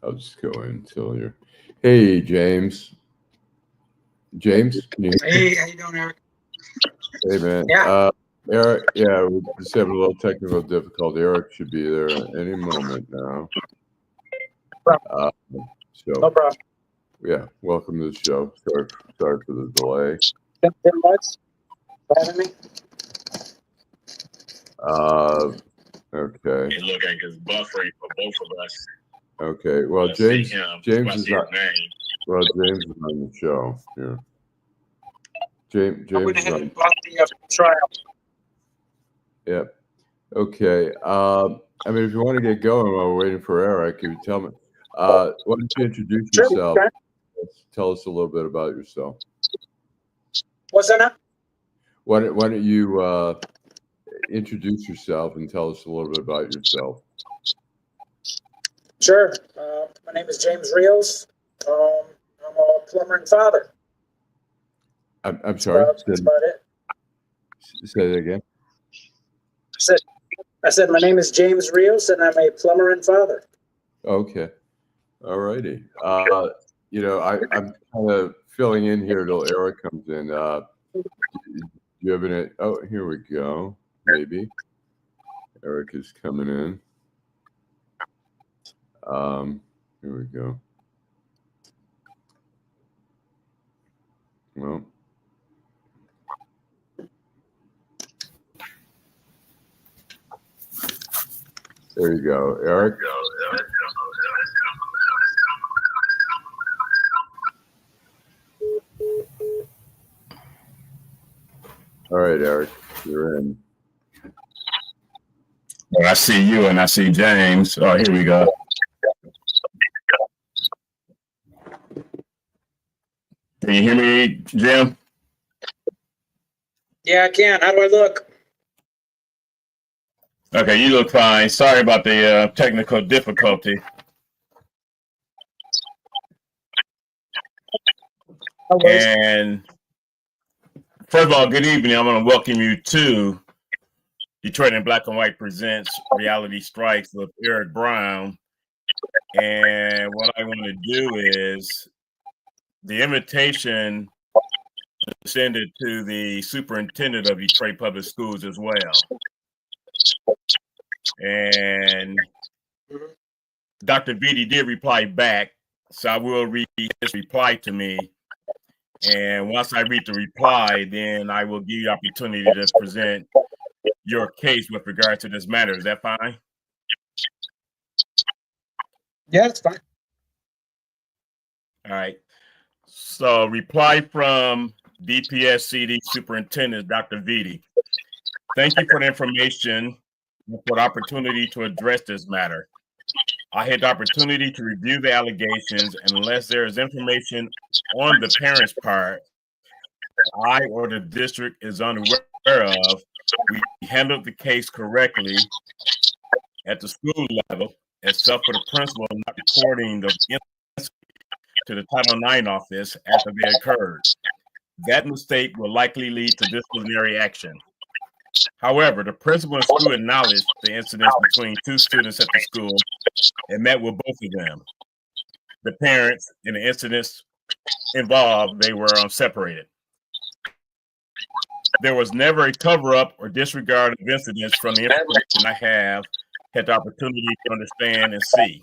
I'll just go in until you're. Hey, James. James, can you hear me? Hey, how you doing, Eric? Hey, man. Yeah. Eric, yeah, we're just having a little technical difficulty. Eric should be there any moment now. Uh, No so, problem. yeah, welcome to the show. Sorry for the delay. Tim Butts, having me? Uh, okay. It looked like it's buffering for both of us. Okay. Well, I see James him. James I is see not. his name. Well, James is on the show. Yeah. I James went is ahead on. and bought the trial. Yeah. Okay. I mean, if you want to get going while we're waiting for Eric, if you tell me, why don't you introduce Sure. yourself? Okay. Tell us a little bit about yourself. What's that now? Why don't you introduce yourself and tell us a little bit about yourself? Sure. My name is James Rios. I'm a plumber and father. I'm sorry. That's about it. Say that again. I said my name is James Rios, and I'm a plumber and father. Okay. All righty. I'm kind of filling in here till Eric comes in. Do you have any? Oh, here we go. Maybe Eric is coming in. Here we go. Well, there you go, Eric. All right, Eric, you're in. Well, I see you and I see James. Oh, here we go. Can you hear me, Jim? Yeah, I can. How do I look? Okay, you look fine. Sorry about the technical difficulty. And first of all, good evening. I'm going to welcome you to Detroit in Black and White presents Reality Strikes with Eric Brown. And what I want to do is the invitation is send it to the superintendent of Detroit Public Schools as well. And Dr. Vitti did reply back, so I will read his reply to me. And once I read the reply, then I will give you the opportunity to present your case with regard to this matter. Is that fine? Yeah, it's fine. All right. So reply from DPSCD Superintendent Dr. Vitti. Thank you for the information and for the opportunity to address this matter. I had the opportunity to review the allegations, and unless there is information on the parent's part I or the district is unaware of, we handled the case correctly at the school level, except for the principal not reporting the incident to the Title IX office after they occurred. That mistake will likely lead to disciplinary action. However, the principal and school acknowledged the incidents between two students at the school and met with both of them. The parents and the incidents involved, they were separated. There was never a cover-up or disregard of incidents from the information I have had the opportunity to understand and see.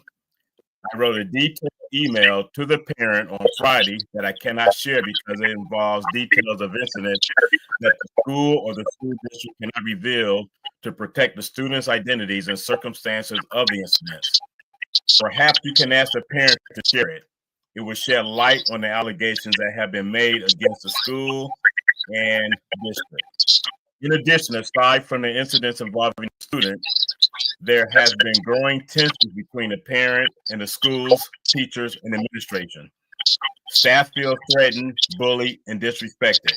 I wrote a detailed email to the parent on Friday that I cannot share because it involves details of incidents that the school or the school district cannot reveal to protect the students' identities and circumstances of the incidents. Perhaps you can ask the parent to share it. It will shed light on the allegations that have been made against the school and district. In addition, aside from the incidents involving students, there has been growing tensions between the parent and the schools, teachers, and administration. Staff feel threatened, bullied, and disrespected.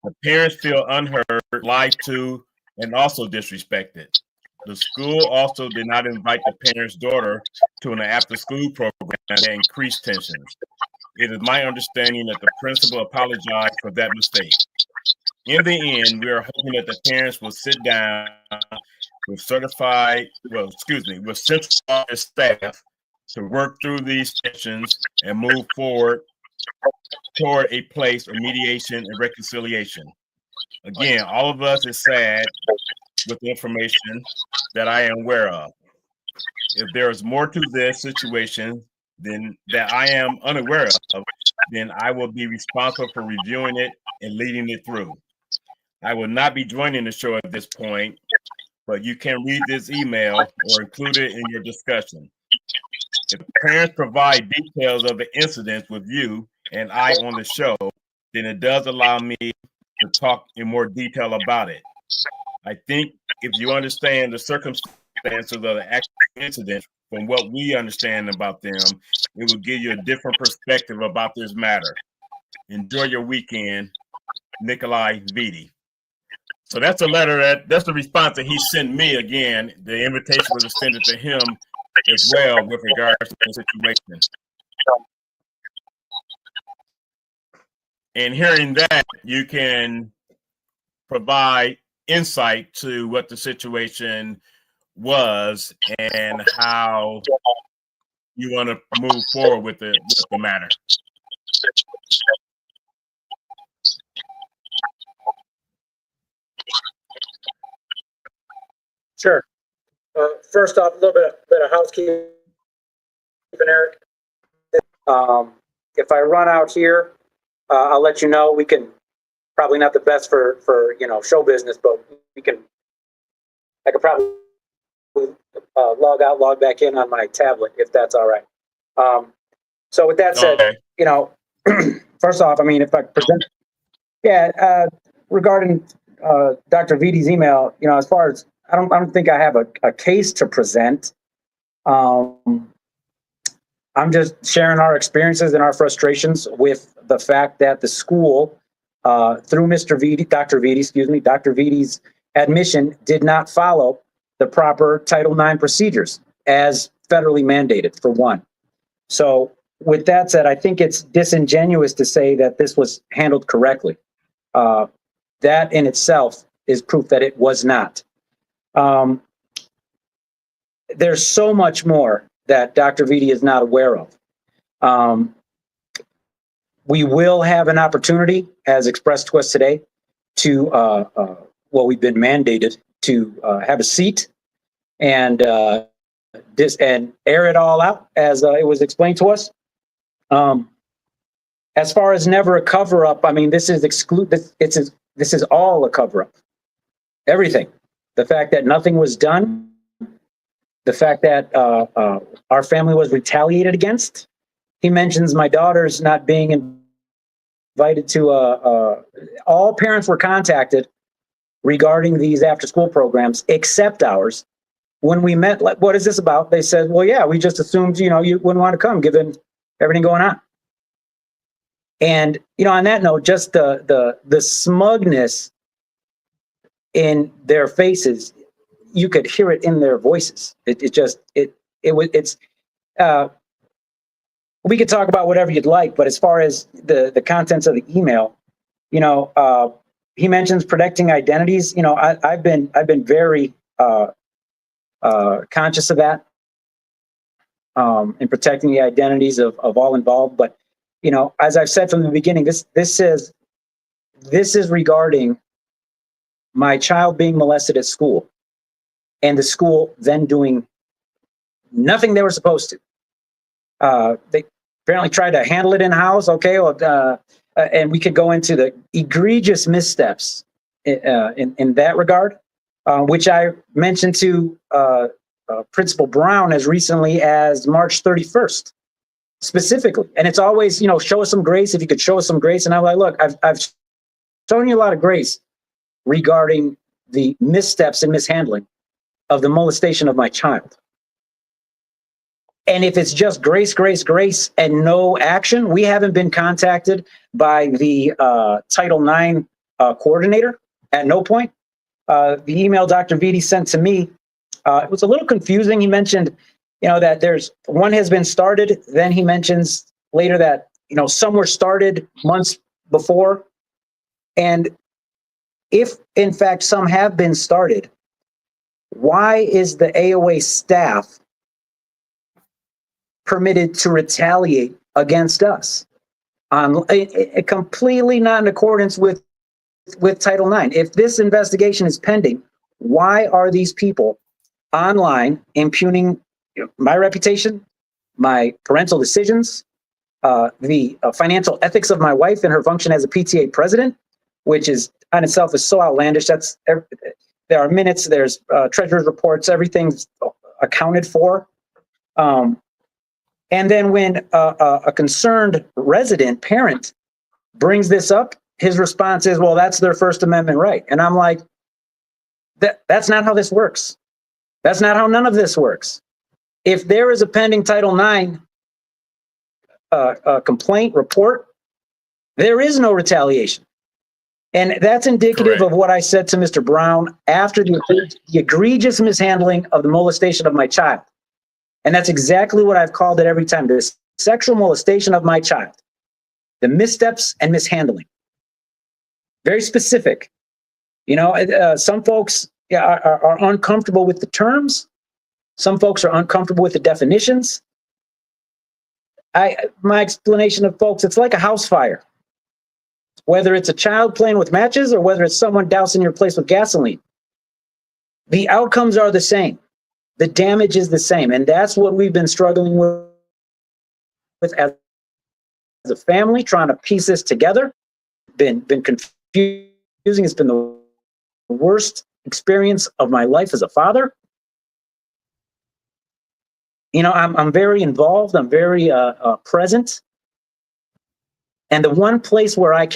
The parents feel unheard, lied to, and also disrespected. The school also did not invite the parent's daughter to an after-school program that increased tensions. It is my understanding that the principal apologized for that mistake. In the end, we are hoping that the parents will sit down with central office staff to work through these tensions and move forward toward a place of mediation and reconciliation. Again, all of us is sad with the information that I am aware of. If there is more to this situation than that I am unaware of, then I will be responsible for reviewing it and leading it through. I will not be joining the show at this point, but you can read this email or include it in your discussion. If parents provide details of the incidents with you and I on the show, then it does allow me to talk in more detail about it. I think if you understand the circumstances of the actual incident from what we understand about them, it will give you a different perspective about this matter. Enjoy your weekend, Nikolai Vitti. So that's a letter that's the response that he sent me. Again, the invitation was extended to him as well with regards to the situation. And hearing that, you can provide insight to what the situation was and how you want to move forward with the matter. Sure. First off, a little bit of housekeeping, Eric. If I run out here, I'll let you know. We can, probably not the best for show business, but I could probably log out, log back in on my tablet if that's all right. So with that said, Okay. First off, I mean, if I present, regarding Dr. Vitti's email, as far as I don't think I have a case to present. I'm just sharing our experiences and our frustrations with the fact that the school, through Dr. Vitti's admission, did not follow the proper Title IX procedures as federally mandated, for one. So with that said, I think it's disingenuous to say that this was handled correctly. That in itself is proof that it was not. There's so much more that Dr. Vitti is not aware of. We will have an opportunity, as expressed to us today, to, we've been mandated to have a seat and air it all out, as it was explained to us. As far as never a cover-up, I mean, this is all a cover-up. Everything. The fact that nothing was done, the fact that our family was retaliated against. He mentions my daughters not being invited to, all parents were contacted regarding these after-school programs, except ours. When we met, like, what is this about? They said, well, yeah, we just assumed, you wouldn't want to come given everything going on. And, on that note, just the smugness in their faces, you could hear it in their voices. We could talk about whatever you'd like, but as far as the contents of the email, he mentions protecting identities. I've been very conscious of that, in protecting the identities of all involved. But as I've said from the beginning, this is regarding my child being molested at school, and the school then doing nothing they were supposed to. They apparently tried to handle it in-house. Okay, and we could go into the egregious missteps in that regard, which I mentioned to Principal Brown as recently as March 31st, specifically. And it's always, show us some grace. If you could show us some grace. And I'm like, look, I've shown you a lot of grace regarding the missteps and mishandling of the molestation of my child. And if it's just grace, and no action, we haven't been contacted by the Title IX coordinator at no point. The email Dr. Vitti sent to me, it was a little confusing. He mentioned, that there's one has been started. Then he mentions later that, some were started months before. And if in fact some have been started, why is the AOA staff permitted to retaliate against us on completely not in accordance with Title IX. If this investigation is pending, why are these people online impugning my reputation, my parental decisions, the financial ethics of my wife and her function as a PTA president, which is on itself is so outlandish. There are minutes, there's treasurer's reports, everything's accounted for. And then when a concerned resident parent brings this up, his response is, well, that's their First Amendment right. And I'm like, that's not how this works. That's not how none of this works. If there is a pending Title IX complaint report, there is no retaliation. And that's indicative Correct. of what I said to Mr. Brown after the egregious mishandling of the molestation of my child. And that's exactly what I've called it every time. This sexual molestation of my child, the missteps and mishandling. Very specific. You know, some folks are uncomfortable with the terms. Some folks are uncomfortable with the definitions. My explanation of folks, it's like a house fire. Whether it's a child playing with matches or whether it's someone dousing your place with gasoline, the outcomes are the same. The damage is the same. And that's what we've been struggling with as a family, trying to piece this together. Been confusing. It's been the worst experience of my life as a father. You know, I'm very involved. I'm very present. And the one place where I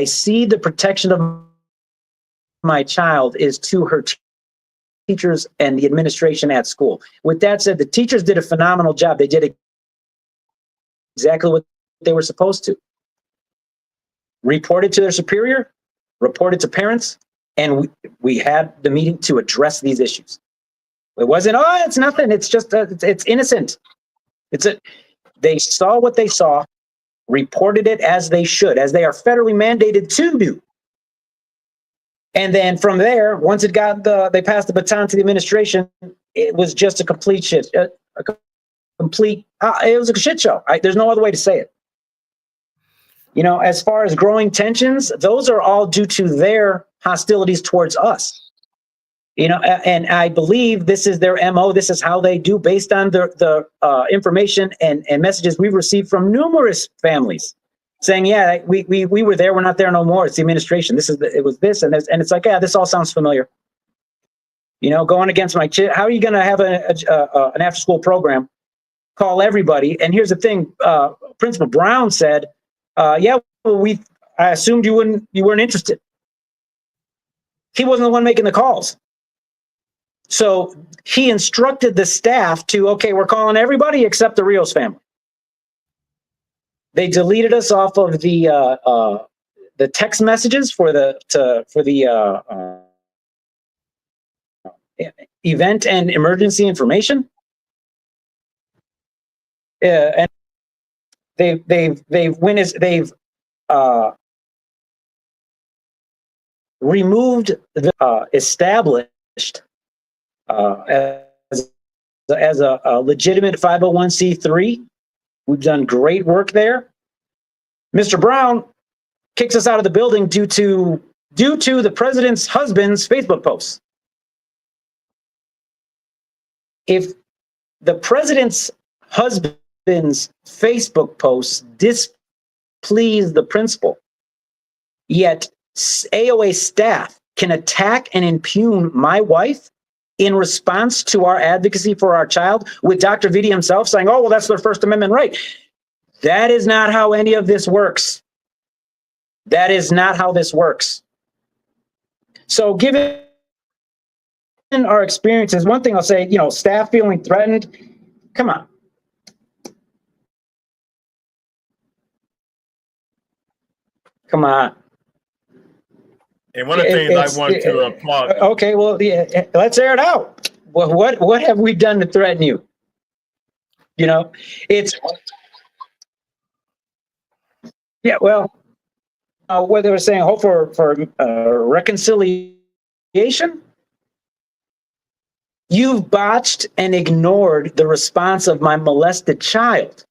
see the protection of my child is to her teachers and the administration at school. With that said, the teachers did a phenomenal job. They did exactly what they were supposed to. Reported to their superior, reported to parents, and we had the meeting to address these issues. It wasn't, oh, it's nothing. It's just, it's innocent. They saw what they saw, reported it as they should, as they are federally mandated to do. And then from there, once they passed the baton to the administration, it was just a complete shit. It was a shit show. There's no other way to say it. You know, as far as growing tensions, those are all due to their hostilities towards us. You know, and I believe this is their MO. This is how they do, based on the information and messages we've received from numerous families saying, yeah, we were there. We're not there no more. It's the administration. It was this and this. And it's like, yeah, this all sounds familiar. You know, going against my kid. How are you going to have an after school program? Call everybody. And here's the thing. Principal Brown said, yeah, well, I assumed you weren't interested. He wasn't the one making the calls. So he instructed the staff to, okay, we're calling everybody except the Rios family. They deleted us off of the text messages for the event and emergency information. And they've removed the established as a legitimate 501c3. We've done great work there. Mr. Brown kicks us out of the building due to the president's husband's Facebook posts. If the president's husband's Facebook posts displease the principal, yet AOA staff can attack and impugn my wife in response to our advocacy for our child, with Dr. Vitti himself saying, oh, well, that's their First Amendment right. That is not how any of this works. That is not how this works. So given our experiences, one thing I'll say, you know, staff feeling threatened, come on. Come on. And one of the things I want to applaud. Okay, well, yeah, let's air it out. Well, what have we done to threaten you? You know, well, what they were saying, hope for reconciliation. You've botched and ignored the response of my molested child.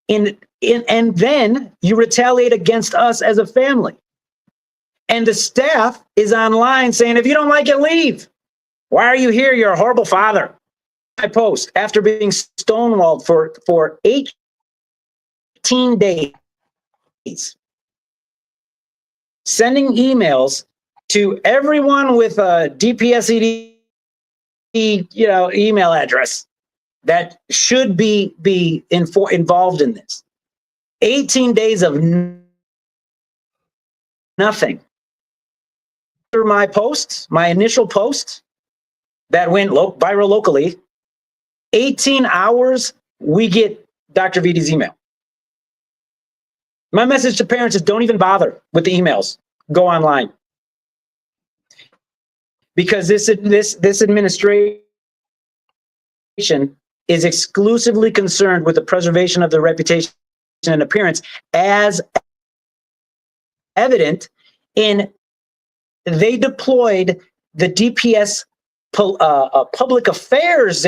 And then you retaliate against us as a family. And the staff is online saying, if you don't like it, leave. Why are you here? You're a horrible father. I post after being stonewalled for 18 days, sending emails to everyone with a DPSED, email address that should be involved in this. 18 days of nothing. After my posts, my initial post that went viral locally, 18 hours, we get Dr. Vidi's email. My message to parents is don't even bother with the emails. Go online. Because this administration is exclusively concerned with the preservation of their reputation and appearance, as evident in they deployed the DPS public affairs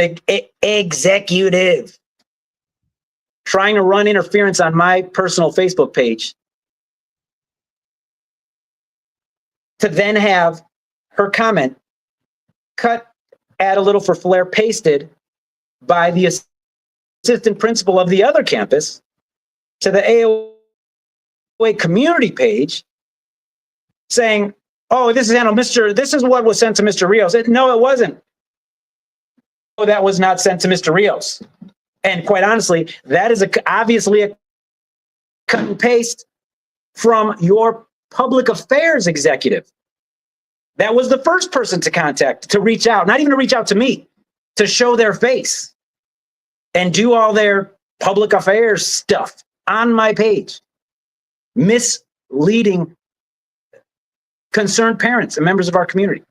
executive trying to run interference on my personal Facebook page to then have her comment cut, add a little for flair, pasted by the assistant principal of the other campus to the AOA community page saying, oh, this is handled, this is what was sent to Mr. Rios. No, it wasn't. Oh, that was not sent to Mr. Rios. And quite honestly, that is obviously a cut and paste from your public affairs executive. That was the first person to contact, to reach out, not even to reach out to me, to show their face and do all their public affairs stuff on my page, misleading concerned parents and members of our community.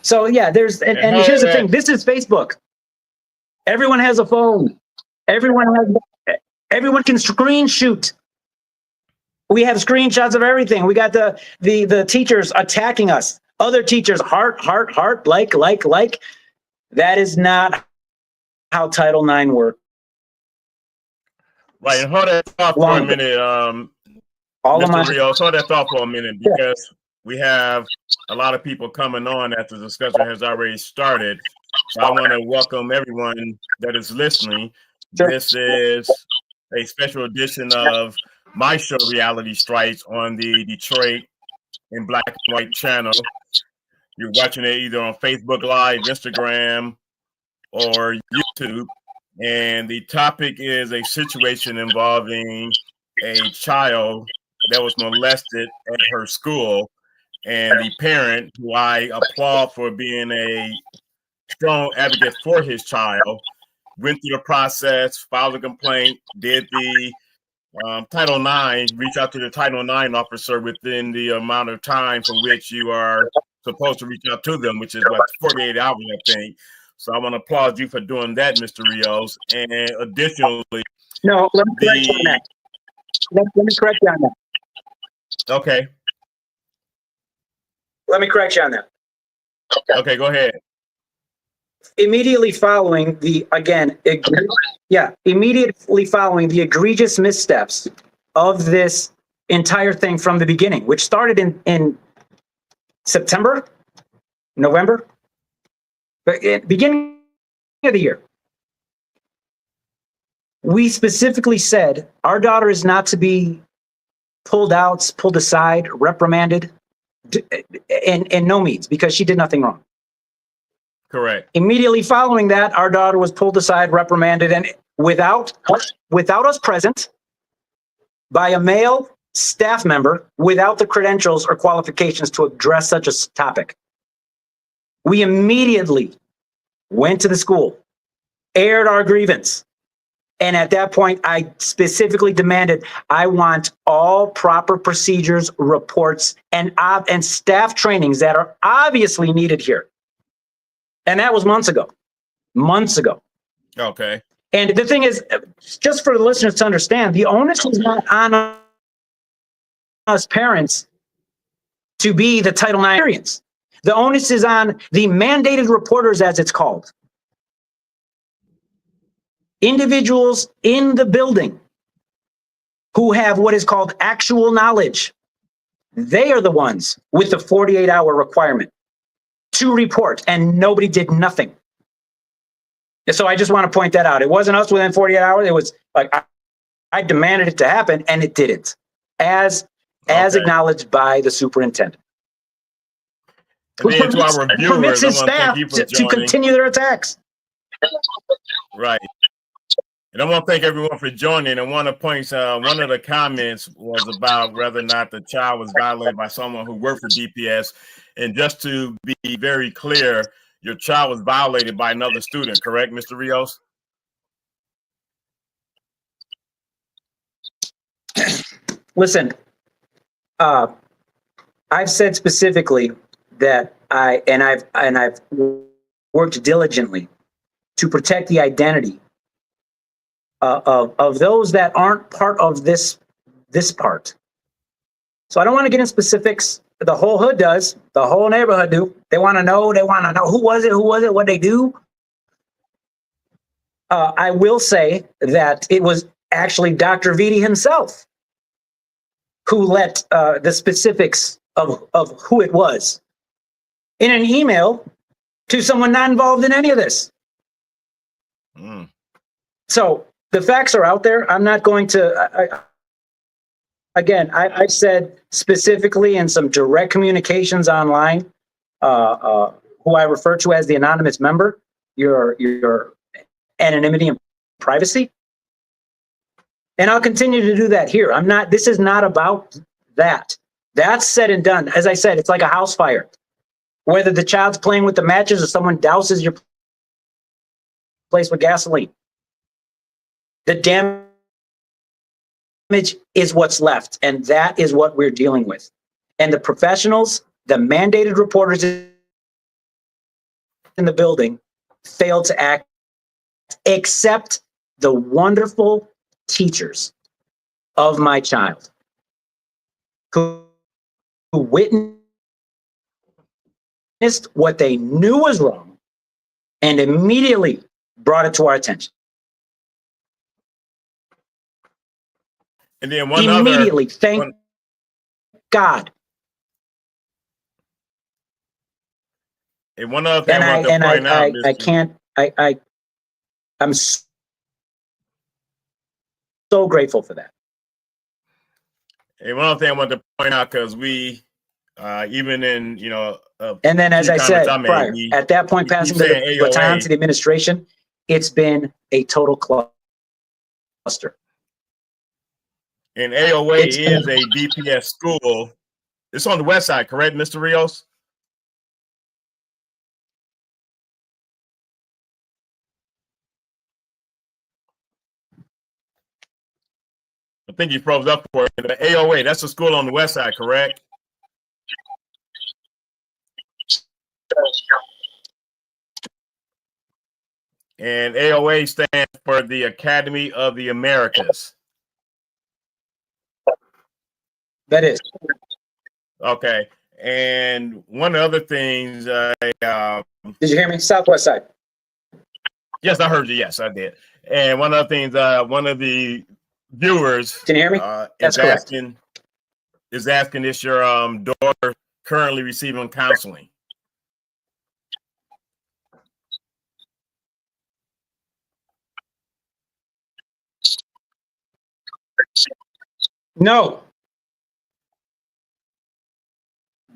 So yeah, here's the thing. This is Facebook. Everyone has a phone. Everyone can screenshot. We have screenshots of everything. We got the teachers attacking us. Other teachers, heart, like. That is not how Title IX works. Right, and hold that thought for a minute, Mr. Rios. Hold that thought for a minute, because we have a lot of people coming on after the discussion has already started. So I want to welcome everyone that is listening. Sure. This is a special edition of my show, Reality Strikes, on the Detroit in Black and White channel. You're watching it either on Facebook Live, Instagram, or YouTube. And the topic is a situation involving a child that was molested at her school. And the parent, who I applaud for being a strong advocate for his child, went through the process, filed a complaint, did the Title IX, reach out to the Title IX officer within the amount of time for which you are supposed to reach out to them, which is what, 48 hours, I think. So I want to applaud you for doing that, Mr. Rios. And additionally, no, let me correct you on that. Let me correct you on that. Okay. Let me correct you on that. Okay, go ahead. Immediately following immediately following the egregious missteps of this entire thing from the beginning, which started in September, November, but at beginning of the year, we specifically said our daughter is not to be pulled aside, reprimanded, and no means, because she did nothing wrong. Correct. Immediately following that, our daughter was pulled aside, reprimanded, and without us present, by a male staff member without the credentials or qualifications to address such a topic. We immediately went to the school, aired our grievance, and at that point, I specifically demanded I want all proper procedures, reports, and staff trainings that are obviously needed here. And that was months ago. Okay. And the thing is, just for the listeners to understand, the onus is not on us parents to be the Title IX experience. The onus is on the mandated reporters, as it's called. Individuals in the building who have what is called actual knowledge. They are the ones with the 48-hour requirement to report, and nobody did nothing. And so I just want to point that out. It wasn't us within 48 hours. It was like I demanded it to happen, and it didn't, as acknowledged by the superintendent. And then to our Permits viewers, I his want to staff thank you for to joining. continue their attacks. Right. And I want to thank everyone for joining. And one of the points, one of the comments was about whether or not the child was violated by someone who worked for DPS. And just to be very clear, your child was violated by another student, correct, Mr. Rios? Listen, I've said specifically that I've worked diligently to protect the identity of those that aren't part of this part. So I don't want to get in specifics. The whole hood does. The whole neighborhood do. They want to know. They want to know who was it, what they do. I will say that it was actually Dr. Vitti himself who let the specifics of who it was in an email to someone not involved in any of this. So the facts are out there. I'm not going to, I've said specifically in some direct communications online, who I refer to as the anonymous member, your anonymity and privacy. And I'll continue to do that here. This is not about that. That's said and done. As I said, it's like a house fire. Whether the child's playing with the matches or someone douses your place with gasoline. The damage is what's left, and that is what we're dealing with. And the professionals, the mandated reporters in the building failed to act, except the wonderful teachers of my child who witnessed what they knew was wrong and immediately brought it to our attention. And then one Immediately, other, thank God. And one other thing I want to point out, I'm so grateful for that. And one other thing I want to point out, because we, even in, and then as I said prior, at that point, we keep passing the saying baton AOA. to the administration, it's been a total cluster. And AOA is a DPS school. It's on the west side, correct, Mr. Rios? I think you froze up for it. The AOA, that's a school on the west side, correct? And AOA stands for the Academy of the Americas. That is. Okay. And one of the other things, did you hear me? Southwest side. Yes, I heard you. Yes, I did. And one of the things, one of the viewers, can you hear me? Is asking, is your daughter currently receiving counseling? No.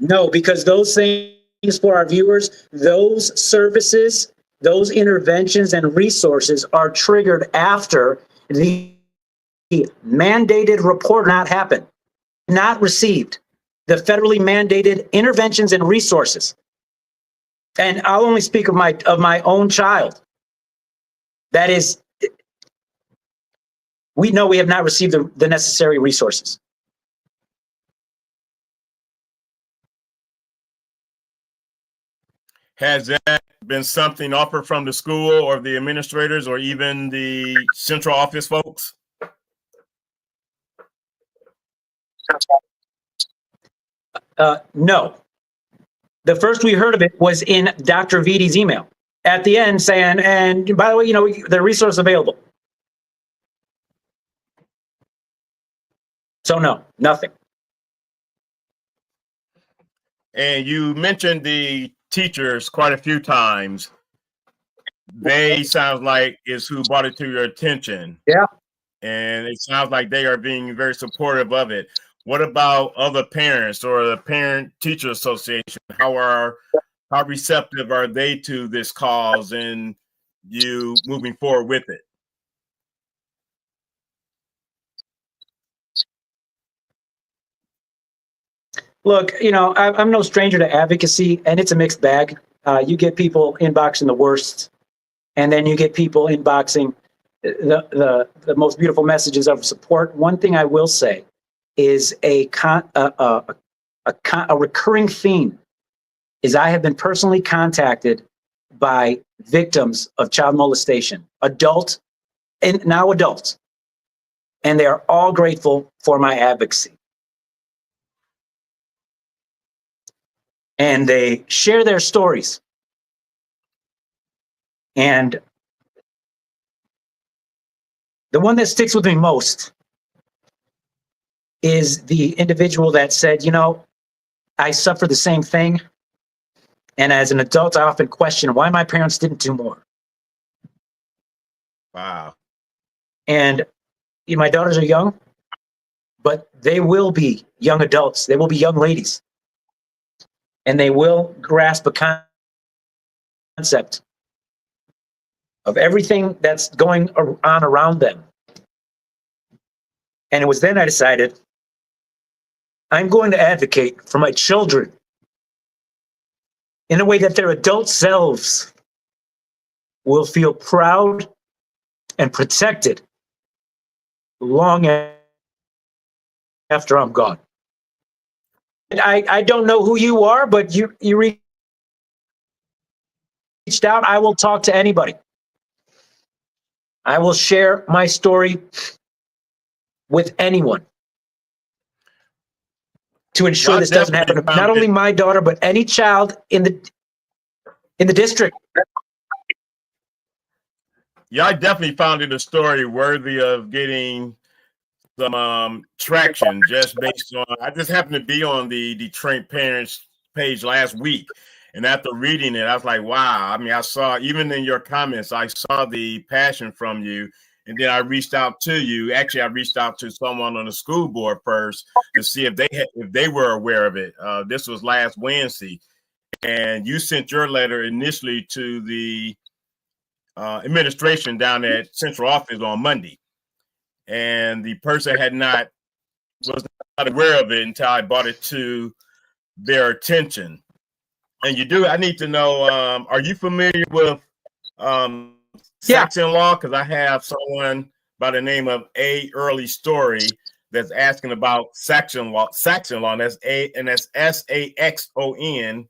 No, because those things for our viewers, those services, those interventions and resources are triggered after the mandated report not happened, not received, the federally mandated interventions and resources. And I'll only speak of my own child. That is, we know we have not received the necessary resources. Has that been something offered from the school or the administrators or even the central office folks? No. The first we heard of it was in Dr. Vidi's email at the end saying, and by the way, the resource available. So no, nothing. And you mentioned the teachers quite a few times. They sounds like is who brought it to your attention. Yeah. And it sounds like they are being very supportive of it. What about other parents or the Parent Teacher Association? How receptive are they to this cause and you moving forward with it? Look, I'm no stranger to advocacy, and it's a mixed bag. You get people inboxing the worst, and then you get people inboxing the most beautiful messages of support. One thing I will say is a recurring theme is I have been personally contacted by victims of child molestation, adults, and they are all grateful for my advocacy. And they share their stories. And the one that sticks with me most is the individual that said, I suffer the same thing. And as an adult, I often question why my parents didn't do more. Wow. And my daughters are young, but they will be young adults. They will be young ladies. And they will grasp a concept of everything that's going on around them. And it was then I decided, I'm going to advocate for my children in a way that their adult selves will feel proud and protected long after I'm gone. I don't know who you are, but you reached out. I will talk to anybody. I will share my story with anyone to ensure this doesn't happen to not only my daughter, but any child in the district. Yeah, I definitely found it a story worthy of getting some traction just based on, I just happened to be on the Detroit Parents page last week. And after reading it, I was like, wow. I mean, I saw, even in your comments, I saw the passion from you. And then I reached out to you. Actually, I reached out to someone on the school board first to see if they were aware of it. This was last Wednesday. And you sent your letter initially to the administration down at central office on Monday. And the person was not aware of it until I brought it to their attention. And I need to know, are you familiar with Saxon law? Because I have someone by the name of A. Early Story that's asking about Saxon law. And that's SAXON.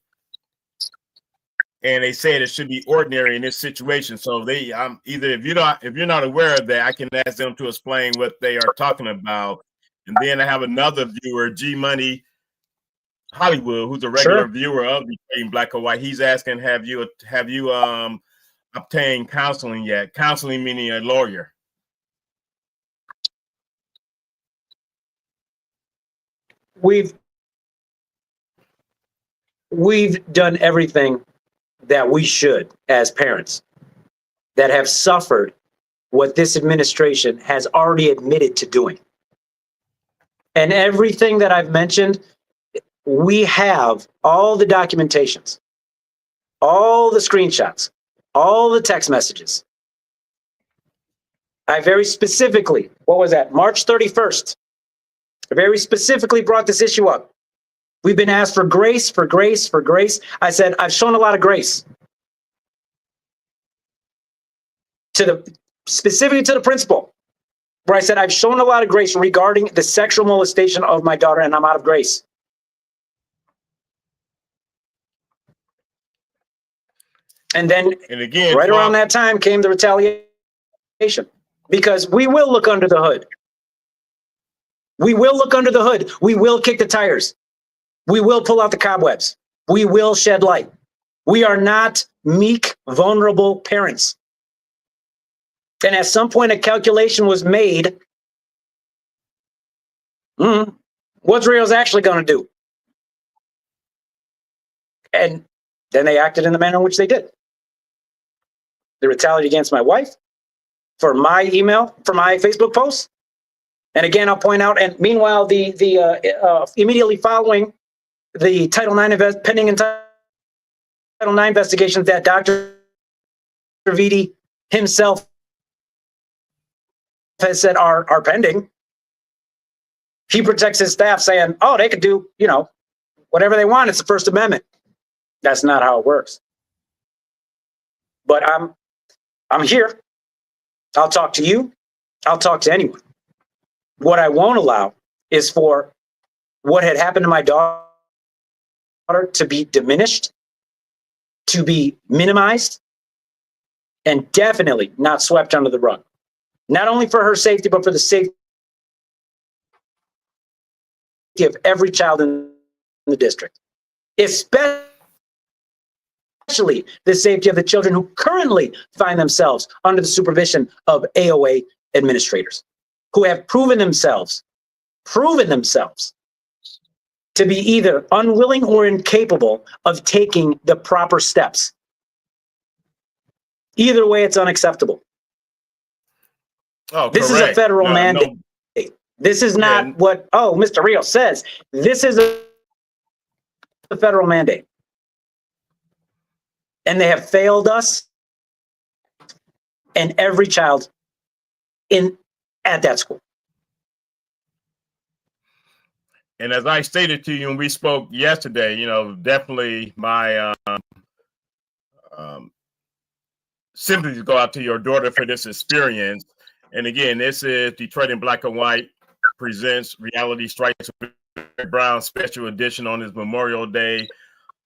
And they said it should be ordinary in this situation. So either if you're not aware of that, I can ask them to explain what they are talking about. And then I have another viewer, G Money Hollywood, who's a regular viewer of Between Black or White. He's asking, have you obtained counseling yet? Counseling meaning a lawyer. We've done everything that we should as parents that have suffered what this administration has already admitted to doing. And everything that I've mentioned, we have all the documentations, all the screenshots, all the text messages. I very specifically, March 31st, I very specifically brought this issue up. We've been asked for grace. I said, I've shown a lot of grace. Specifically to the principal, where I said, I've shown a lot of grace regarding the sexual molestation of my daughter, and I'm out of grace. And then again, right around that time came the retaliation, because we will look under the hood. We will look under the hood. We will kick the tires. We will pull out the cobwebs. We will shed light. We are not meek, vulnerable parents. And at some point, a calculation was made. What's Rios actually going to do? And then they acted in the manner in which they did. They retaliated against my wife for my email, for my Facebook post. And again, I'll point out, and meanwhile, immediately following the Title IX pending in Title IX investigations that Dr. Viti himself has said are pending, he protects his staff saying, oh, they could do, whatever they want. It's the First Amendment. That's not how it works. But I'm here. I'll talk to you. I'll talk to anyone. What I won't allow is for what had happened to my daughter to be diminished, to be minimized, and definitely not swept under the rug. Not only for her safety, but for the safety of every child in the district, especially the safety of the children who currently find themselves under the supervision of AOA administrators, who have proven themselves to be either unwilling or incapable of taking the proper steps. Either way, it's unacceptable. Oh, this correct. is a federal mandate. No. This is not what, Mr. Rios says. This is a federal mandate. And they have failed us and every child at that school. And as I stated to you when we spoke yesterday, definitely my sympathies go out to your daughter for this experience. And again, this is Detroit in Black and White presents Reality Strikes Brown special edition on his Memorial Day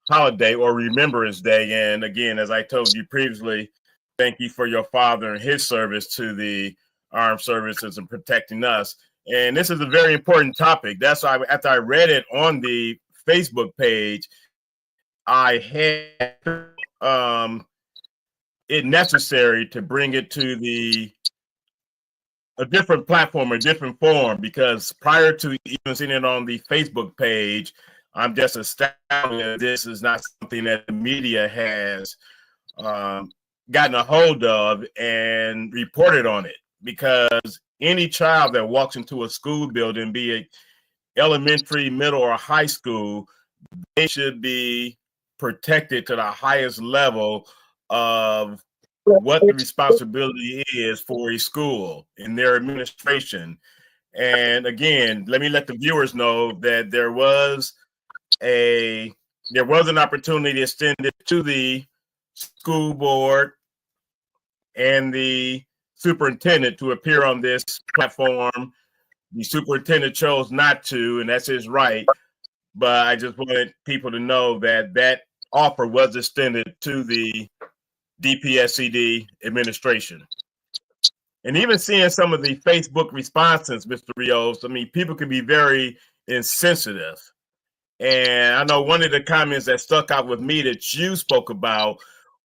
holiday or Remembrance Day. And again, as I told you previously, thank you for your father and his service to the armed services and protecting us. And this is a very important topic. That's why after I read it on the Facebook page, I had it necessary to bring it to a different platform, a different form, because prior to even seeing it on the Facebook page, I'm just astounded that this is not something that the media has gotten a hold of and reported on it. Because any child that walks into a school building, be it elementary, middle, or high school, they should be protected to the highest level of what the responsibility is for a school in their administration. And again, let me let the viewers know that there was an opportunity extended to the school board and the superintendent to appear on this platform. The superintendent chose not to, and that's his right. But I just wanted people to know that offer was extended to the DPSCD administration. And even seeing some of the Facebook responses, Mr. Rios, I mean, people can be very insensitive. And I know one of the comments that stuck out with me that you spoke about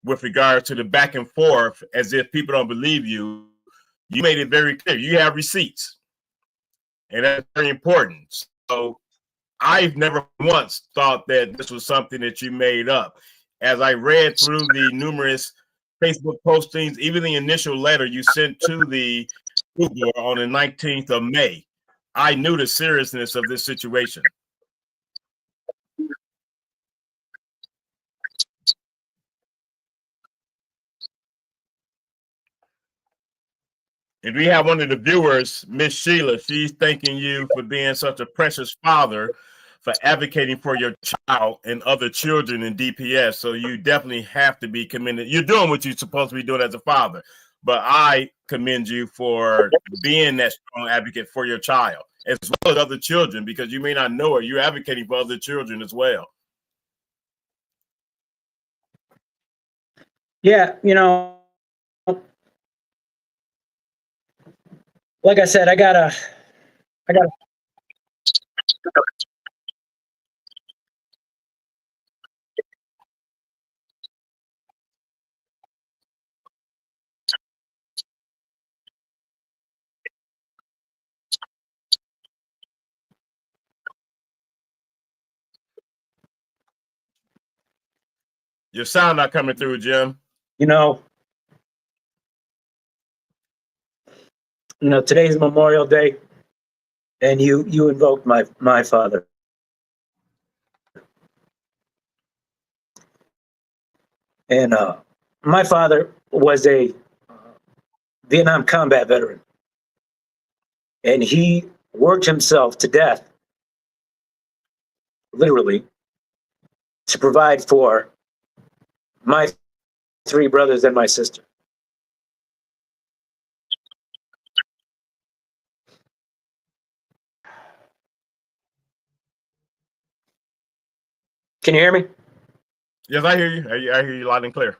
with regard to the back and forth, as if people don't believe you, you made it very clear. You have receipts. And that's very important. So I've never once thought that this was something that you made up. As I read through the numerous Facebook postings, even the initial letter you sent to the school board on the 19th of May, I knew the seriousness of this situation. And we have one of the viewers, Miss Sheila. She's thanking you for being such a precious father, for advocating for your child and other children in DPS. So you definitely have to be commended. You're doing what you're supposed to be doing as a father. But I commend you for being that strong advocate for your child, as well as other children, because you may not know it. You're advocating for other children as well. Yeah, like I said, I gotta Your sound not coming through, Jim. You know, today's Memorial Day, and you invoked my father. And my father was a Vietnam combat veteran, and he worked himself to death, literally, to provide for my 3 brothers and my sister. Can you hear me? Yes, I hear you. I hear you loud and clear.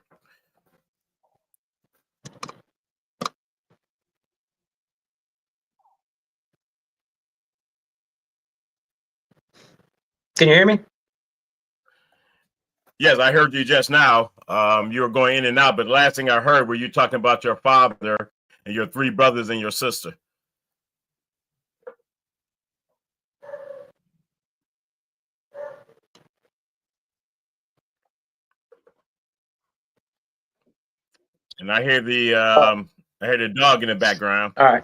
Can you hear me? Yes, I heard you just now. You were going in and out, but the last thing I heard were you talking about your father and your 3 brothers and your sister. And I hear the dog in the background. All right.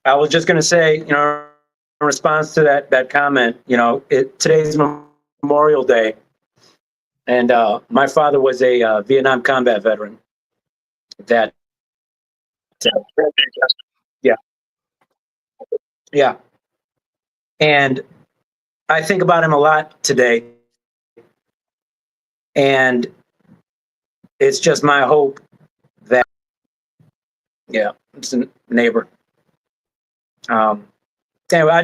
I was just going to say, in response to that comment, today's Memorial Day, and my father was a Vietnam combat veteran. Yeah. And I think about him a lot today, and it's just my hope that, it's a neighbor. Anyway, I'm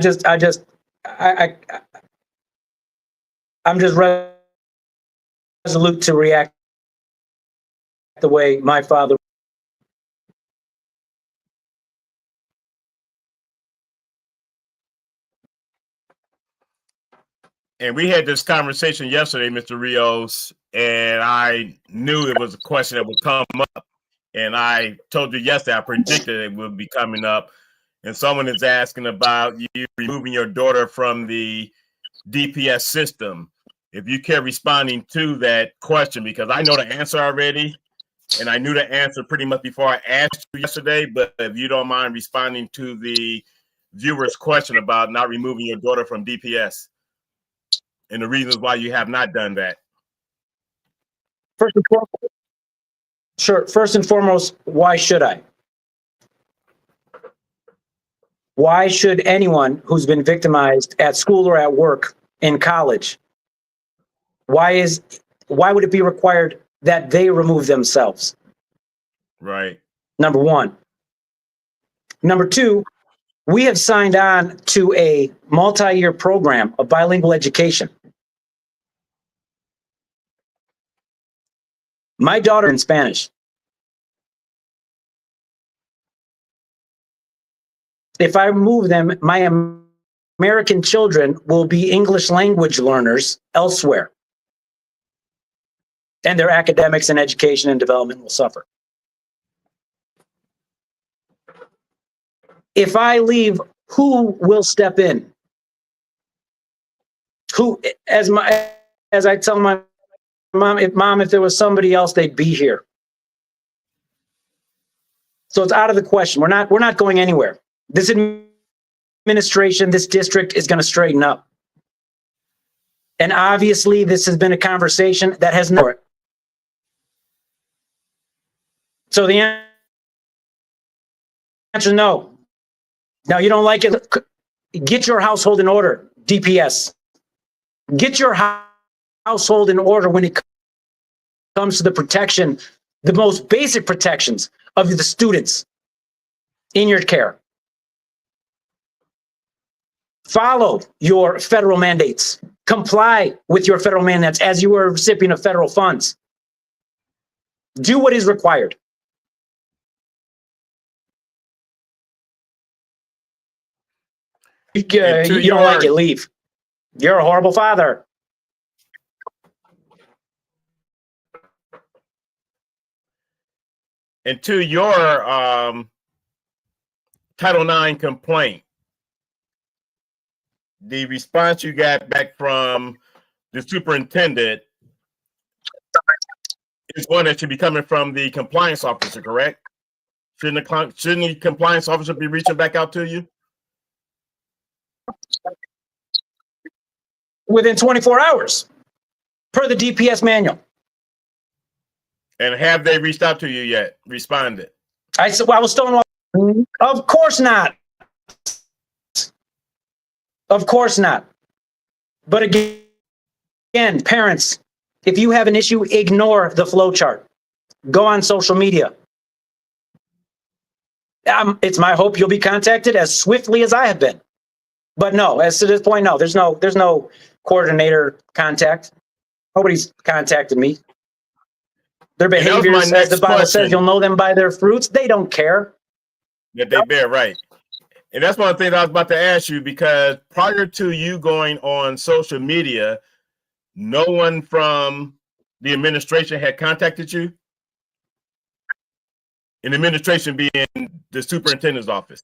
just resolute to react the way my father. And we had this conversation yesterday, Mr. Rios, and I knew it was a question that would come up. And I told you yesterday, I predicted it would be coming up. And someone is asking about you removing your daughter from the DPS system. If you care responding to that question, because I know the answer already, and I knew the answer pretty much before I asked you yesterday, but if you don't mind responding to the viewer's question about not removing your daughter from DPS and the reasons why you have not done that. First and foremost, why should I? Why should anyone who's been victimized at school or at work, in college, why would it be required that they remove themselves? Right. Number one. Number two, we have signed on to a multi-year program of bilingual education. My daughter in Spanish. If I remove them, my American children will be English language learners elsewhere. And their academics and education and development will suffer. If I leave, who will step in? Who, as I tell my mom, if there was somebody else, they'd be here. So it's out of the question. We're not going anywhere. This administration, this district is going to straighten up. And obviously, this has been a conversation that has no. So the answer is no. Now, you don't like it? Get your household in order, DPS. Get your household in order when it comes to the protection, the most basic protections of the students in your care. Follow your federal mandates. Comply with your federal mandates as you are a recipient of federal funds. Do what is required. You don't like it, leave. You're a horrible father. And to your Title IX complaint, the response you got back from the superintendent is one that should be coming from the compliance officer, correct? Shouldn't the compliance officer be reaching back out to you? Within 24 hours, per the DPS manual. And have they reached out to you yet? Responded? I said, well, I was stonewall. Of course not. Of course not. But again, parents, if you have an issue, ignore the flow chart. Go on social media. It's my hope you'll be contacted as swiftly as I have been. But no, as to this point, no, there's no coordinator contact. Nobody's contacted me. Their behaviors, as the Bible says, you'll know them by their fruits. They don't care. That they bear, right. And that's one of the things I was about to ask you, because prior to you going on social media, no one from the administration had contacted you? And the administration being the superintendent's office.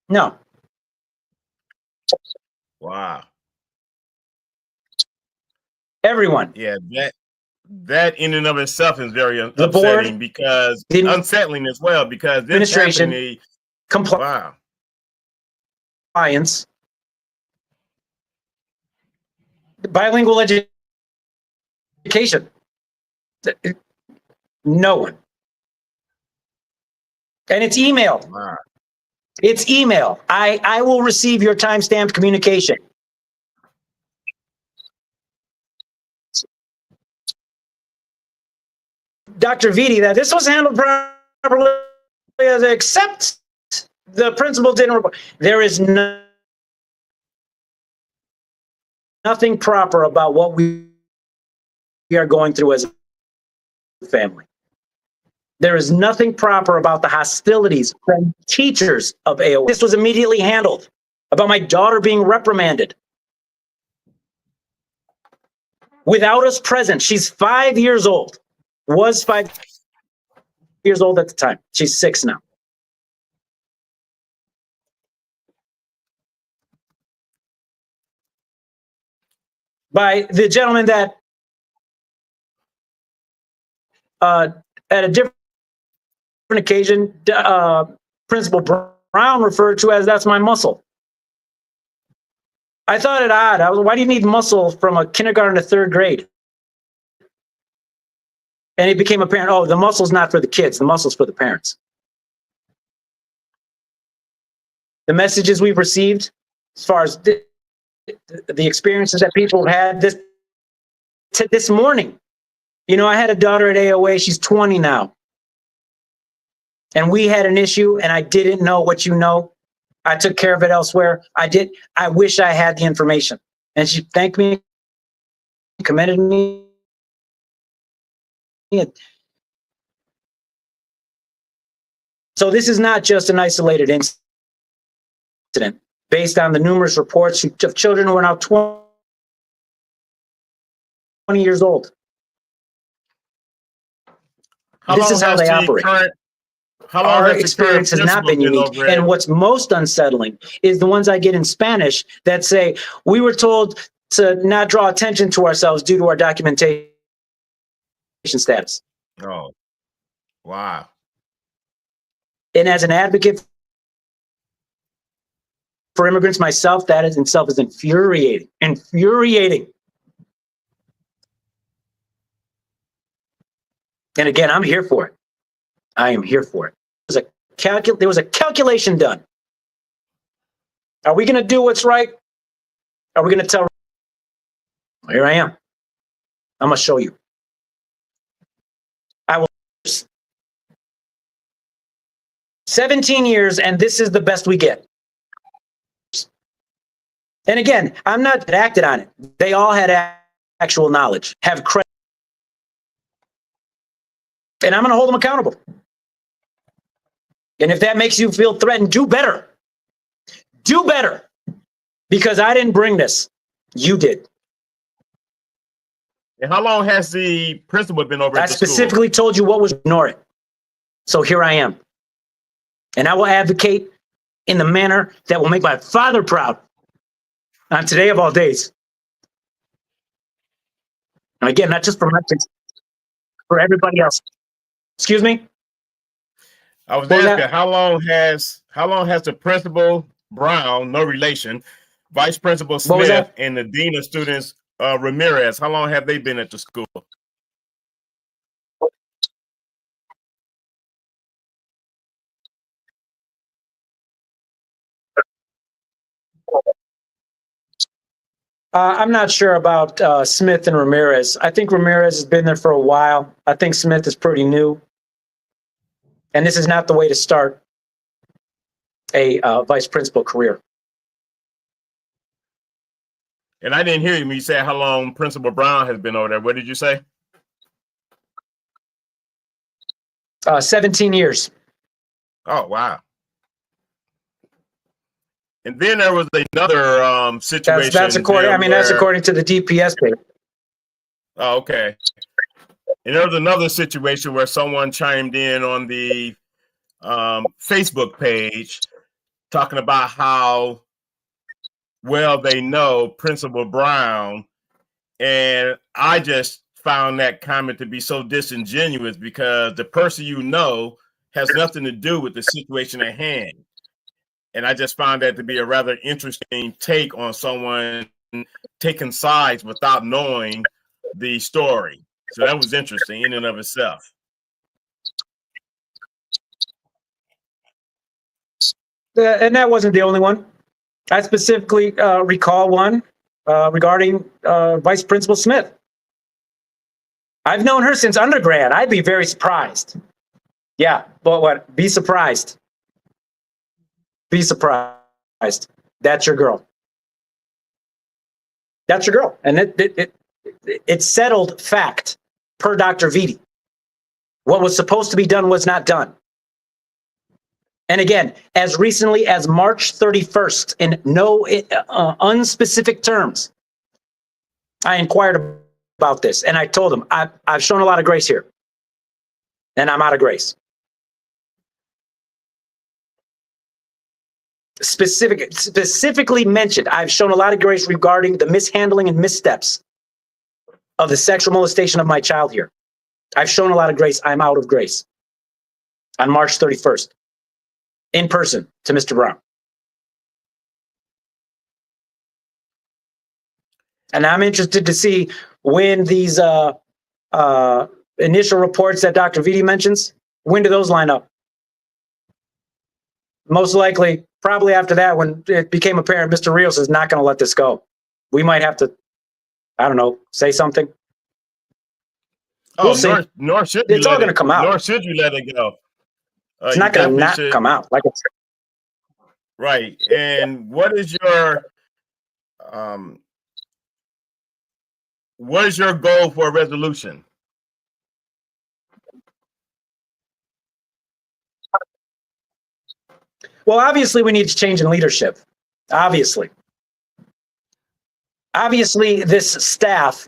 No. Wow. Everyone. Yeah, that in and of itself is very The board, upsetting, because the unsettling as well, because this administration, happened. compliance, Wow. bilingual education. No one. And it's email. Wow. It's email. I will receive your timestamped communication. Dr. Vitti, that this was handled properly, except the principal didn't report. There is nothing proper about what we are going through as a family. There is nothing proper about the hostilities from teachers of AOA. This was immediately handled. About my daughter being reprimanded. Without us present. She's 5 years old. Was 5 years old at the time. She's 6 now. By the gentleman that at a different occasion, Principal Brown referred to as "that's my muscle." I thought it odd. Why do you need muscle from a kindergarten to 3rd grade? And it became apparent, oh, the muscle's not for the kids, the muscle's for the parents. The messages we've received, as far as the experiences that people have had this morning. You know, I had a daughter at AOA, she's 20 now. And we had an issue, and I didn't know what you know. I took care of it elsewhere. I wish I had the information. And she thanked me, commended me. So this is not just an isolated incident. Based on the numerous reports of children who are now 20 years old. This is how they operate. Our experience has not been unique. And what's most unsettling is the ones I get in Spanish that say, we were told to not draw attention to ourselves due to our documentation status. Oh, wow. And as an advocate for immigrants myself, that in itself is infuriating. Infuriating. And again, I'm here for it. I am here for it. There was a calculation done. Are we going to do what's right? Are we going to tell? Here I am. I'm going to show you. I will. 17 years, and this is the best we get. And again, I'm not acted on it. They all had actual knowledge, have credit. And I'm going to hold them accountable. And if that makes you feel threatened, do better. Do better. Because I didn't bring this. You did. And how long has the principal been over at the school? I specifically told you what was, ignore it. So here I am. And I will advocate in the manner that will make my father proud on today of all days. And again, not just for my kids, for everybody else. Excuse me? I was What was asking that? how long has the principal Brown, no relation, vice principal What was Smith, that? and the dean of students Ramirez, how long have they been at the school? I'm not sure about Smith and Ramirez. I think Ramirez has been there for a while. I think Smith is pretty new. And this is not the way to start a vice principal career. And I didn't hear you when you said how long Principal Brown has been over there. What did you say? 17 years. Oh, wow. And then there was another situation. That's according. I mean, that's where- according to the DPS page. Oh, okay. And there was another situation where someone chimed in on the Facebook page talking about how well they know Principal Brown. And I just found that comment to be so disingenuous because the person you know has nothing to do with the situation at hand. And I just found that to be a rather interesting take on someone taking sides without knowing the story. So that was interesting in and of itself. And that wasn't the only one. I specifically recall one regarding Vice Principal Smith. I've known her since undergrad. I'd be very surprised. Yeah, but what? Be surprised. Be surprised. That's your girl. That's your girl. And it's settled fact per Dr. Vitti. What was supposed to be done was not done. And again, as recently as March 31st, in no unspecific terms, I inquired about this and I told him, I've shown a lot of grace here and I'm out of grace. Specifically mentioned, I've shown a lot of grace regarding the mishandling and missteps of the sexual molestation of my child here. I've shown a lot of grace. I'm out of grace on March 31st. In person to Mr. Brown. And I'm interested to see when these initial reports that Dr. Vitti mentions, when do those line up? Most likely, probably after that, when it became apparent Mr. Rios is not going to let this go. We might have to, I don't know, say something. Oh, We'll see. nor should you It's all going to come out. Nor should you let it go. It's not going to not come out. Like it's right. And what is your goal for a resolution? Well, obviously, we need to change in leadership. Obviously, this staff,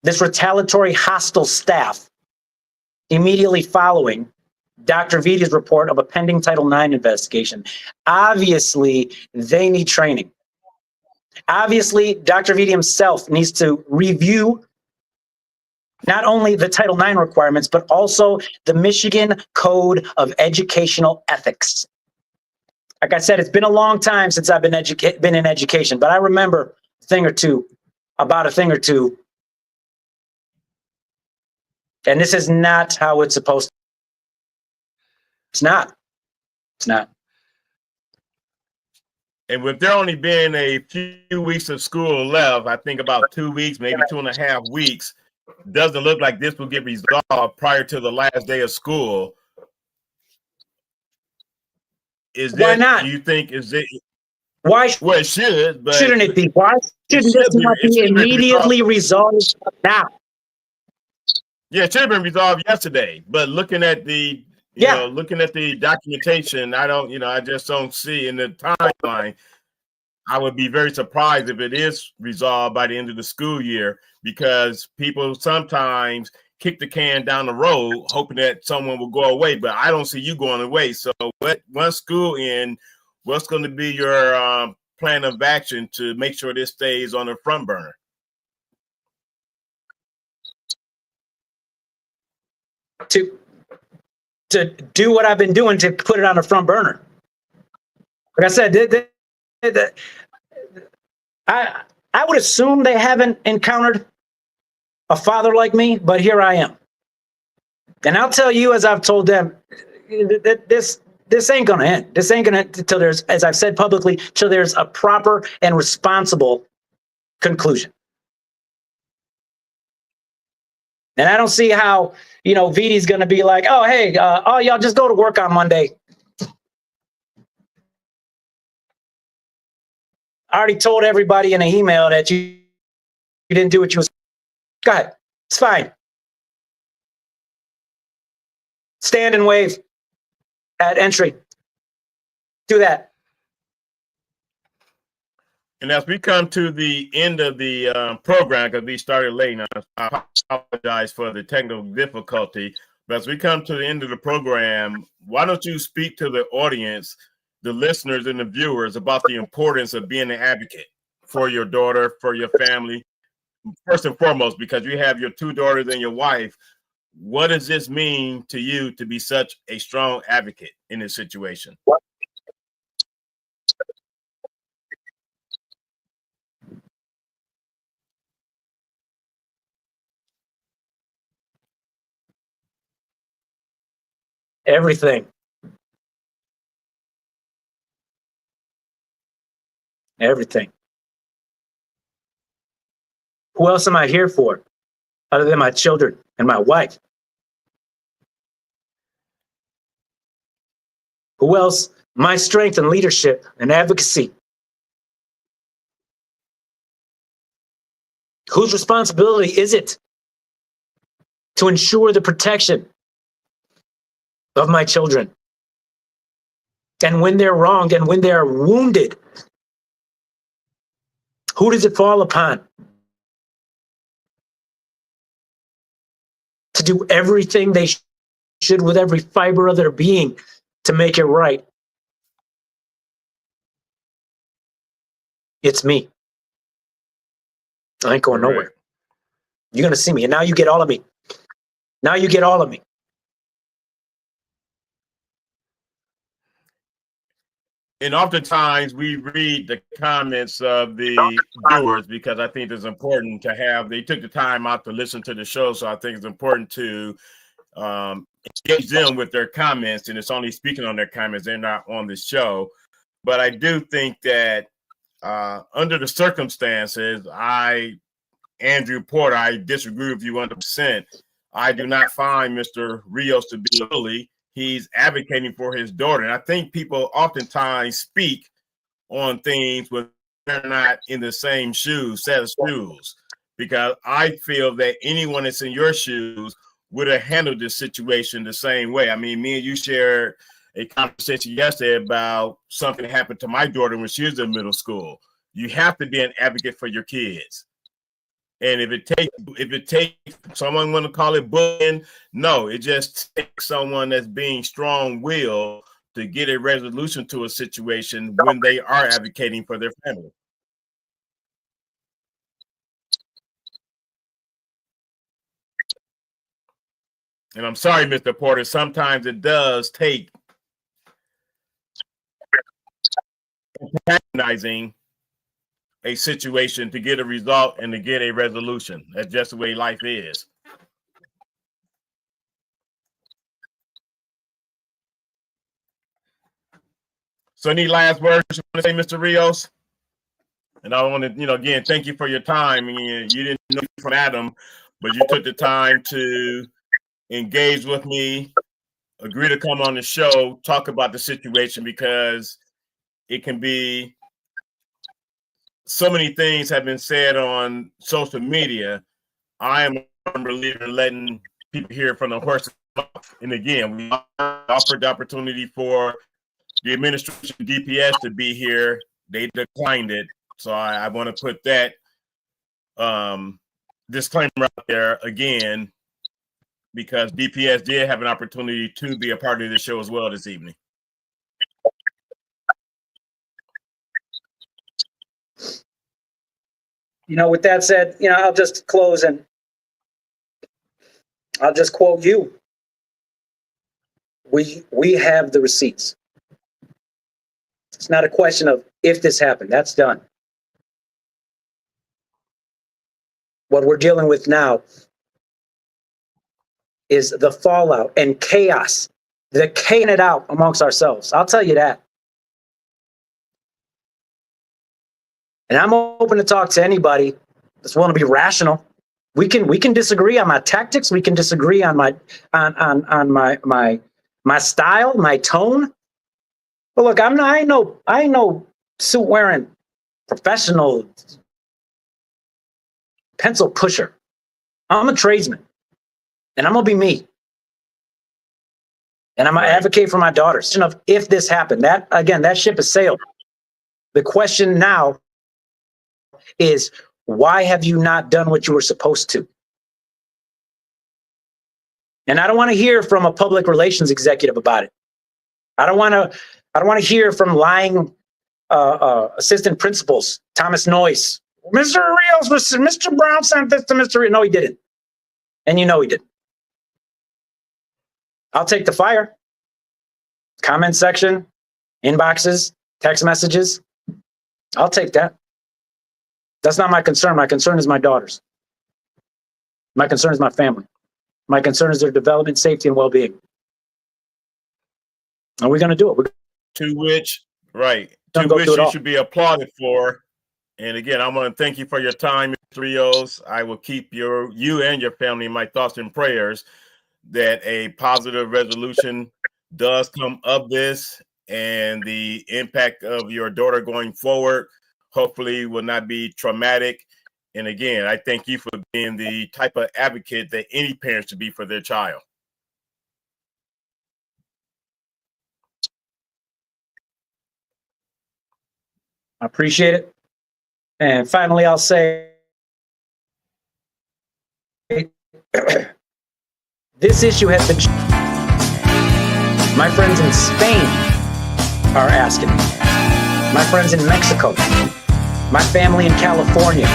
this retaliatory, hostile staff, immediately following Dr. Vitti's report of a pending Title IX investigation, obviously, they need training. Obviously, Dr. Vitti himself needs to review not only the Title IX requirements, but also the Michigan Code of Educational Ethics. Like I said, it's been a long time since I've been in education, but I remember a thing or two. And this is not how it's supposed to. It's not. It's not. And with there only being a few weeks of school left, I think about 2 weeks, maybe 2.5 weeks, doesn't look like this will get resolved prior to the last day of school. Why not? Do you think is it? Why? Well, it should, but Shouldn't it be? Why shouldn't this not be immediately resolved now? Yeah, it should have been resolved yesterday. But looking at the, looking at the documentation, I just don't see in the timeline. I would be very surprised if it is resolved by the end of the school year because people sometimes kick the can down the road, hoping that someone will go away. But I don't see you going away. So once school ends, what's going to be your plan of action to make sure this stays on the front burner? To do what I've been doing to put it on the front burner. Like I said, I would assume they haven't encountered a father like me, but here I am. And I'll tell you, as I've told them, that this ain't going to end. This ain't going to, till there's, as I've said publicly, till there's a proper and responsible conclusion. And I don't see how, VD's going to be like, oh, hey, y'all just go to work on Monday. I already told everybody in an email that you didn't do what you was. Go ahead. It's fine. Stand and wave at entry. Do that. And as we come to the end of the program, because we started late, now I apologize for the technical difficulty. But as we come to the end of the program, why don't you speak to the audience, the listeners and the viewers, about the importance of being an advocate for your daughter, for your family? First and foremost, because you have your two daughters and your wife, what does this mean to you to be such a strong advocate in this situation? Everything. Everything. Who else am I here for other than my children and my wife? Who else? My strength and leadership and advocacy. Whose responsibility is it to ensure the protection of my children? And when they're wronged and when they're wounded, who does it fall upon? To do everything they should with every fiber of their being to make it right. It's me. I ain't going nowhere. You're going to see me. And now you get all of me. Now you get all of me. And oftentimes we read the comments of the viewers because I think it's important to have, they took the time out to listen to the show. So I think it's important to engage them with their comments, and it's only speaking on their comments. They're not on the show. But I do think that under the circumstances, Andrew Porter, I disagree with you 100%. I do not find Mr. Rios to be a bully. He's advocating for his daughter. And I think people oftentimes speak on things when they're not in the same set of shoes, because I feel that anyone that's in your shoes would have handled this situation the same way. I mean, me and you shared a conversation yesterday about something that happened to my daughter when she was in middle school. You have to be an advocate for your kids. And if it takes someone want to call it bullying, no, it just takes someone that's being strong-willed to get a resolution to a situation when they are advocating for their family. And I'm sorry, Mr. Porter, sometimes it does take antagonizing a situation to get a result and to get a resolution. That's just the way life is. So any last words you want to say, Mr. Rios? And I want to, again, thank you for your time. You didn't know from Adam, but you took the time to engage with me, agree to come on the show, talk about the situation, because it can be, so many things have been said on social media. I am a believer in letting people hear from the horse's mouth. And again, we offered the opportunity for the administration, DPS, to be here. They declined it. So I want to put that disclaimer out there again. because DPS did have an opportunity to be a part of the show as well this evening. You know, with that said, you know, I'll just close and I'll just quote you. We have the receipts. It's not a question of if this happened. That's done. What we're dealing with now is the fallout and chaos, the kaying it out amongst ourselves. I'll tell you that. And I'm open to talk to anybody that's willing to be rational. We can disagree on my tactics. We can disagree on my my style, my tone. But look, I ain't no suit wearing professional pencil pusher. I'm a tradesman, and I'm gonna be me. And I'm gonna advocate for my daughters. If this happened, that ship has sailed. The question now is, why have you not done what you were supposed to? And I don't want to hear from a public relations executive about it. I don't want to hear from lying assistant principals, Thomas Noyce. Mr. Rios, Mr. Brown sent this to Mr. Rios. No, he didn't. And you know he didn't. I'll take the fire. Comment section, inboxes, text messages. I'll take that. That's not my concern. My concern is my daughters. My concern is my family. My concern is their development, safety, and well-being. Are we going to do it? To which you should be applauded for. And again, I want to thank you for your time, Mr. Rios. I will keep you and your family in my thoughts and prayers that a positive resolution does come of this, and the impact of your daughter going forward hopefully will not be traumatic. And again, I thank you for being the type of advocate that any parent should be for their child. I appreciate it. And finally, I'll say, this issue has been, my friends in Spain are asking, my friends in Mexico, my family in California.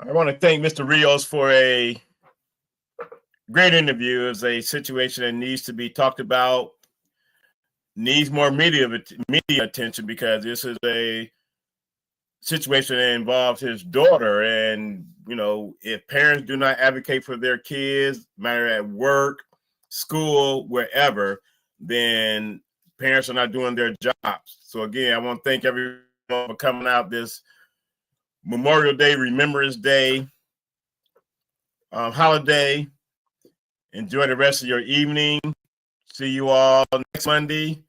I want to thank Mr. Rios for a great interview. It's a situation that needs to be talked about, needs more media attention, because this is a situation that involves his daughter. And, you know, if parents do not advocate for their kids, matter at work, school, wherever, then parents are not doing their jobs. So again, I want to thank everyone for coming out this Memorial Day, Remembrance Day, holiday. Enjoy the rest of your evening. See you all next Monday.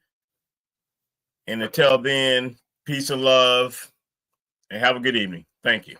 And until then, peace and love, and have a good evening. Thank you.